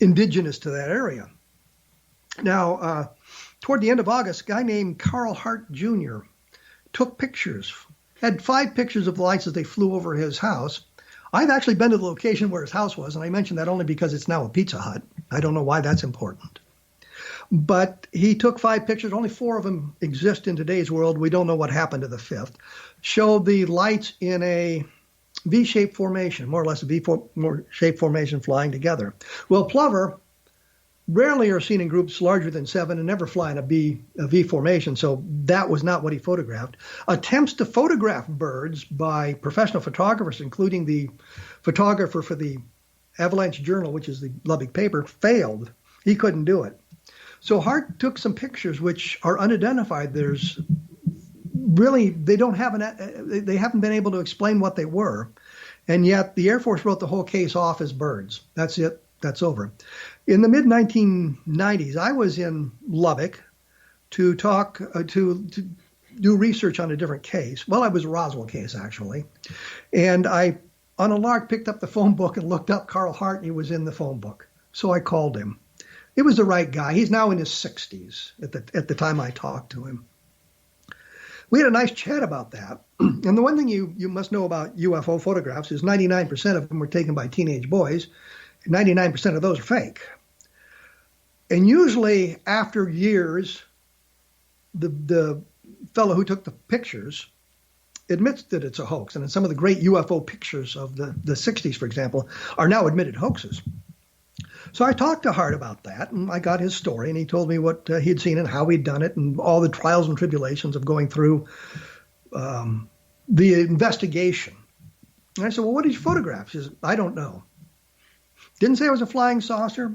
indigenous to that area. Now, toward the end of August, a guy named Carl Hart Jr. took pictures, had 5 pictures of the lights as they flew over his house. I've actually been to the location where his house was, and I mention that only because it's now a Pizza Hut. I don't know why that's important. But he took 5 pictures. Only 4 of them exist in today's world. We don't know what happened to the 5th. Showed the lights in a V-shaped formation, more or less a V-shaped formation flying together. Well, plover rarely are seen in groups larger than 7 and never fly in a V formation, so that was not what he photographed. Attempts to photograph birds by professional photographers, including the photographer for the Avalanche Journal, which is the Lubbock paper, failed. He couldn't do it. So Hart took some pictures which are unidentified. There's really, they haven't been able to explain what they were. And yet the Air Force wrote the whole case off as birds. That's it. That's over. In the mid-1990s, I was in Lubbock to talk, to do research on a different case. Well, it was a Roswell case, actually. And I, on a lark, picked up the phone book and looked up Carl Hart, and he was in the phone book. So I called him. It was the right guy. He's now in his 60s at the time I talked to him. We had a nice chat about that. And the one thing you must know about UFO photographs is 99% of them were taken by teenage boys. 99% of those are fake. And usually after years, the fellow who took the pictures admits that it's a hoax. And some of the great UFO pictures of the 60s, for example, are now admitted hoaxes. So I talked to Hart about that, and I got his story, and he told me what he'd seen and how he'd done it and all the trials and tribulations of going through the investigation. And I said, well, what did you photograph? He said, I don't know. Didn't say it was a flying saucer.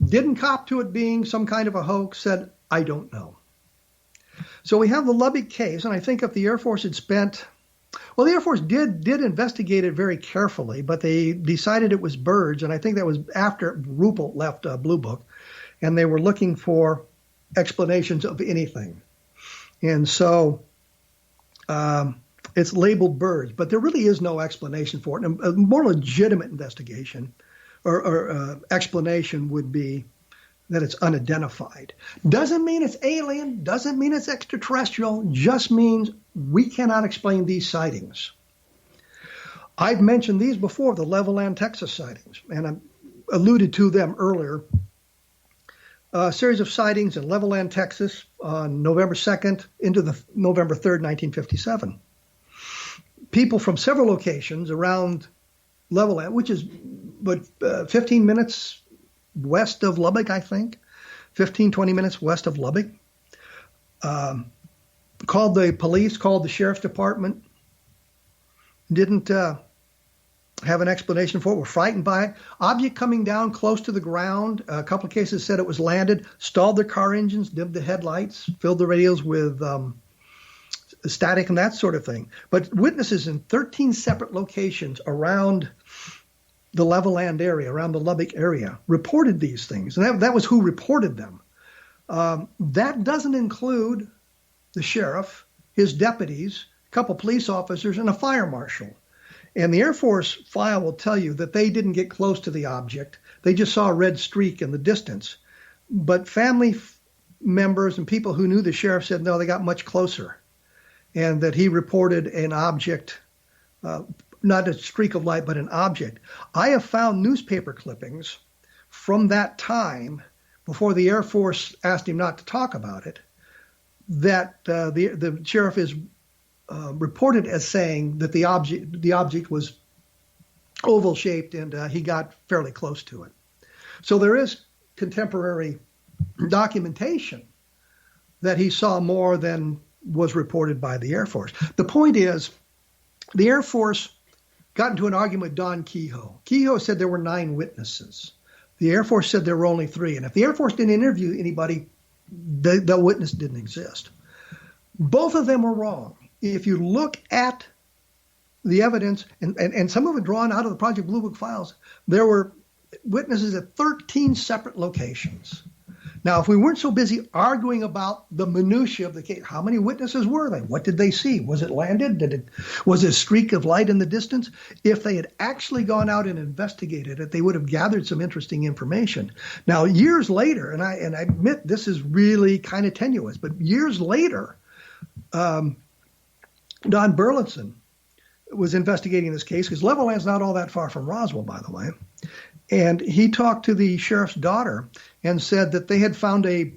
Didn't cop to it being some kind of a hoax. Said, I don't know. So we have the Lubbock case, and I think if the Air Force had spent, well, the Air Force did investigate it very carefully, but they decided it was birds, and I think that was after Ruppel left Blue Book, and they were looking for explanations of anything. And so it's labeled birds, but there really is no explanation for it. And a more legitimate investigation or explanation would be that it's unidentified. Doesn't mean it's alien, doesn't mean it's extraterrestrial, just means we cannot explain these sightings. I've mentioned these before, the Levelland, Texas sightings, and I alluded to them earlier. A series of sightings in Levelland, Texas on November 2nd into the November 3rd, 1957. People from several locations around Levelland, which is 15 minutes west of Lubbock, I think, 15, 20 minutes west of Lubbock, called the police, called the sheriff's department, didn't have an explanation for it, were frightened by it. Object coming down close to the ground. A couple of cases said it was landed, stalled their car engines, dimmed the headlights, filled the radios with static and that sort of thing. But witnesses in 13 separate locations around the Levelland area, around the Lubbock area, reported these things. And that was who reported them. That doesn't include the sheriff, his deputies, a couple police officers, and a fire marshal. And the Air Force file will tell you that they didn't get close to the object. They just saw a red streak in the distance. But family members and people who knew the sheriff said, no, they got much closer. And that he reported an object, not a streak of light, but an object. I have found newspaper clippings from that time, before the Air Force asked him not to talk about it, that the sheriff is reported as saying that the object was oval shaped and he got fairly close to it. So there is contemporary documentation that he saw more than was reported by the Air Force. The point is, the Air Force got into an argument with Don Kehoe. Kehoe said there were 9 witnesses. The Air Force said there were only 3. And if the Air Force didn't interview anybody, the witness didn't exist. Both of them were wrong. If you look at the evidence, and some of it drawn out of the Project Blue Book files, there were witnesses at 13 separate locations. Now, if we weren't so busy arguing about the minutiae of the case, how many witnesses were they? What did they see? Was it landed? Was it a streak of light in the distance? If they had actually gone out and investigated it, they would have gathered some interesting information. Now, years later, and I admit this is really kind of tenuous, but years later, Don Burleson was investigating this case, because Levelland's not all that far from Roswell, by the way. And he talked to the sheriff's daughter and said that they had found a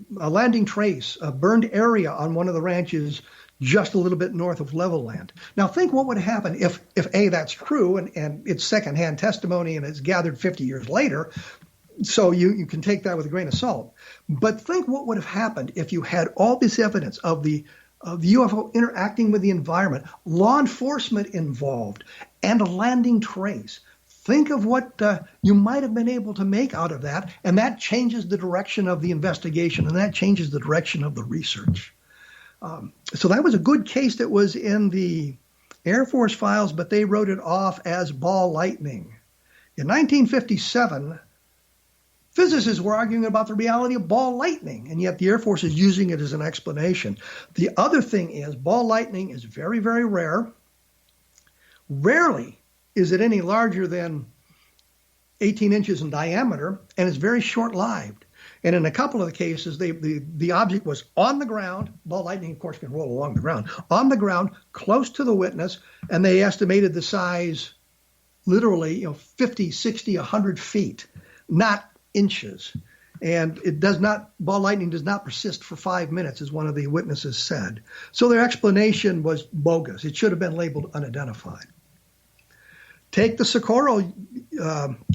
landing trace, a burned area on one of the ranches just a little bit north of Levelland. Now think what would happen if A, that's true, and it's secondhand testimony and it's gathered 50 years later, so you can take that with a grain of salt. But think what would have happened if you had all this evidence of the UFO interacting with the environment, law enforcement involved, and a landing trace. Think of what you might have been able to make out of that, and that changes the direction of the investigation, and that changes the direction of the research. So that was a good case that was in the Air Force files, but they wrote it off as ball lightning. In 1957, physicists were arguing about the reality of ball lightning, and yet the Air Force is using it as an explanation. The other thing is, ball lightning is very, very rare. Rarely is it any larger than 18 inches in diameter, and it's very short-lived. And in a couple of the cases, the object was on the ground. Ball lightning, of course, can roll along the ground. On the ground, close to the witness, and they estimated the size literally 50, 60, 100 feet, not inches. And ball lightning does not persist for 5 minutes, as one of the witnesses said. So their explanation was bogus. It should have been labeled unidentified. Take the Socorro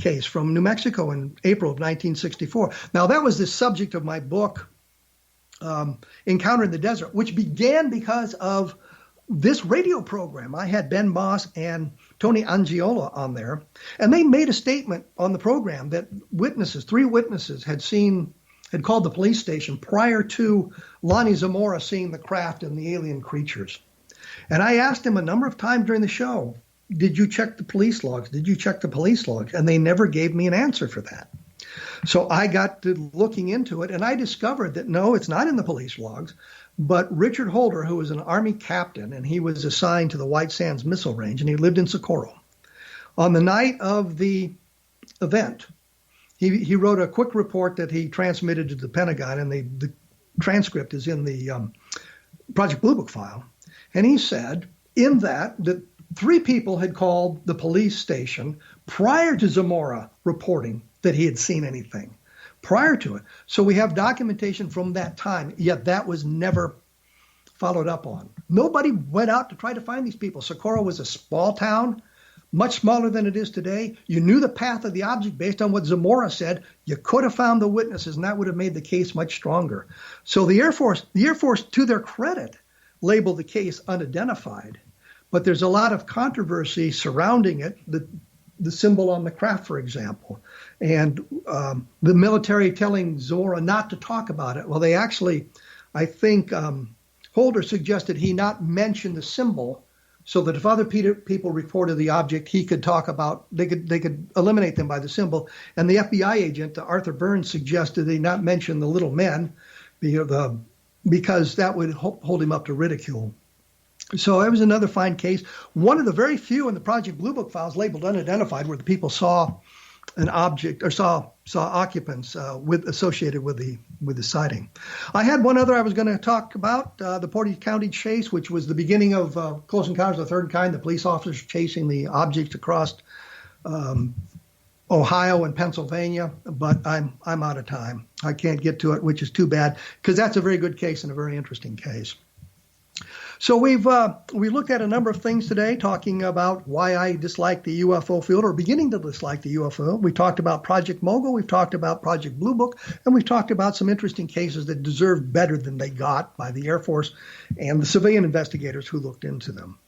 case from New Mexico in April of 1964. Now, that was the subject of my book, Encounter in the Desert, which began because of this radio program. I had Ben Moss and Tony Angiola on there, and they made a statement on the program that 3 witnesses had had called the police station prior to Lonnie Zamora seeing the craft and the alien creatures. And I asked him a number of times during the show, did you check the police logs? Did you check the police logs? And they never gave me an answer for that. So I got to looking into it, and I discovered that no, it's not in the police logs, but Richard Holder, who was an Army captain, and he was assigned to the White Sands Missile Range, and he lived in Socorro. On the night of the event, he wrote a quick report that he transmitted to the Pentagon, and the transcript is in the Project Blue Book file. And he said in that 3 people had called the police station prior to Zamora reporting that he had seen anything prior to it. So we have documentation from that time, yet that was never followed up on. Nobody went out to try to find these people. Socorro was a small town, much smaller than it is today. You knew the path of the object based on what Zamora said. You could have found the witnesses, and that would have made the case much stronger. So the Air Force, to their credit, labeled the case unidentified. But there's a lot of controversy surrounding it, the symbol on the craft, for example, and the military telling Zamora not to talk about it. Well, they actually, I think Holder suggested he not mention the symbol so that if other people reported the object, he could talk about, they could eliminate them by the symbol. And the FBI agent, Arthur Burns, suggested they not mention the little men because that would hold him up to ridicule. So it was another fine case. One of the very few in the Project Blue Book files labeled unidentified where the people saw an object or saw occupants associated with the sighting. I had one other I was going to talk about, the Portage County chase, which was the beginning of Close Encounters of the Third Kind, the police officers chasing the objects across Ohio and Pennsylvania, but I'm out of time. I can't get to it, which is too bad, because that's a very good case and a very interesting case. So we looked at a number of things today, talking about why I dislike the UFO field, or beginning to dislike the UFO. We talked about Project Mogul, we've talked about Project Blue Book, and we've talked about some interesting cases that deserved better than they got by the Air Force and the civilian investigators who looked into them.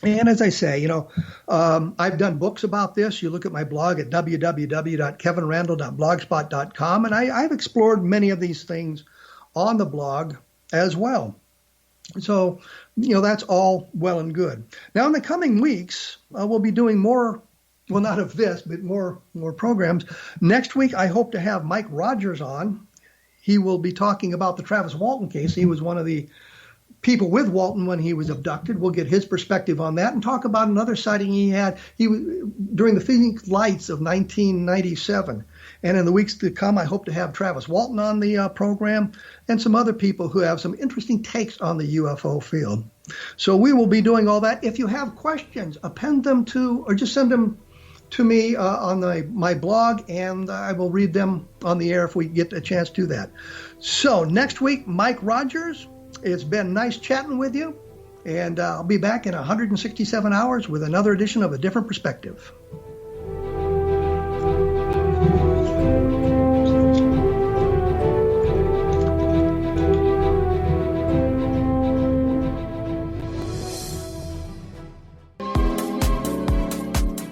And as I say, I've done books about this. You look at my blog at www.kevinrandle.blogspot.com, and I've explored many of these things on the blog as well. So, that's all well and good. Now, in the coming weeks, we'll be doing more, well, not of this, but more programs. Next week, I hope to have Mike Rogers on. He will be talking about the Travis Walton case. He was one of the people with Walton when he was abducted. We'll get his perspective on that and talk about another sighting he had during the Phoenix Lights of 1997. And in the weeks to come, I hope to have Travis Walton on the program and some other people who have some interesting takes on the UFO field. So we will be doing all that. If you have questions, append them to, or just send them to me on my blog, and I will read them on the air if we get a chance to do that. So next week, Mike Rogers. It's been nice chatting with you, and I'll be back in 167 hours with another edition of A Different Perspective.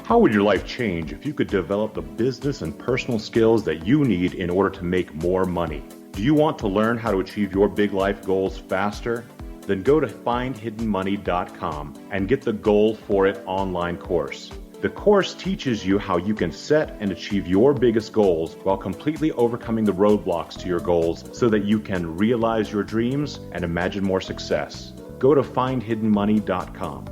How would your life change if you could develop the business and personal skills that you need in order to make more money? Do you want to learn how to achieve your big life goals faster? Then go to findhiddenmoney.com and get the Goal for It online course. The course teaches you how you can set and achieve your biggest goals while completely overcoming the roadblocks to your goals so that you can realize your dreams and imagine more success. Go to findhiddenmoney.com.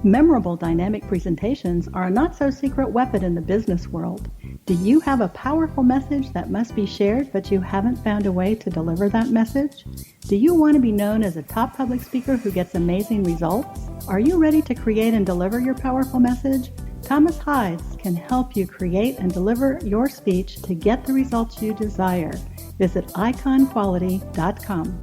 Memorable dynamic presentations are a not-so-secret weapon in the business world. Do you have a powerful message that must be shared, but you haven't found a way to deliver that message? Do you want to be known as a top public speaker who gets amazing results? Are you ready to create and deliver your powerful message? Thomas Hides can help you create and deliver your speech to get the results you desire. Visit iconquality.com.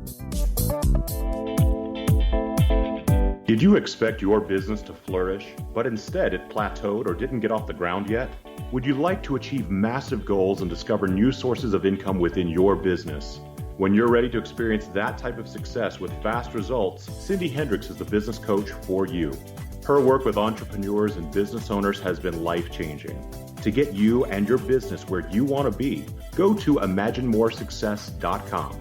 Did you expect your business to flourish, but instead it plateaued or didn't get off the ground yet? Would you like to achieve massive goals and discover new sources of income within your business? When you're ready to experience that type of success with fast results, Cindy Hendricks is the business coach for you. Her work with entrepreneurs and business owners has been life-changing. To get you and your business where you want to be, go to imaginemoresuccess.com.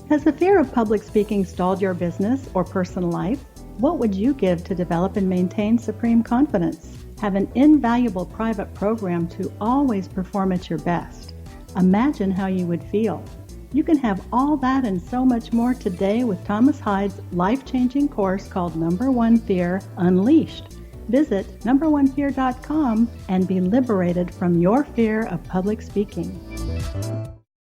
Has the fear of public speaking stalled your business or personal life? What would you give to develop and maintain supreme confidence? Have an invaluable private program to always perform at your best. Imagine how you would feel. You can have all that and so much more today with Thomas Hyde's life-changing course called Number One Fear Unleashed. Visit numberonefear.com and be liberated from your fear of public speaking.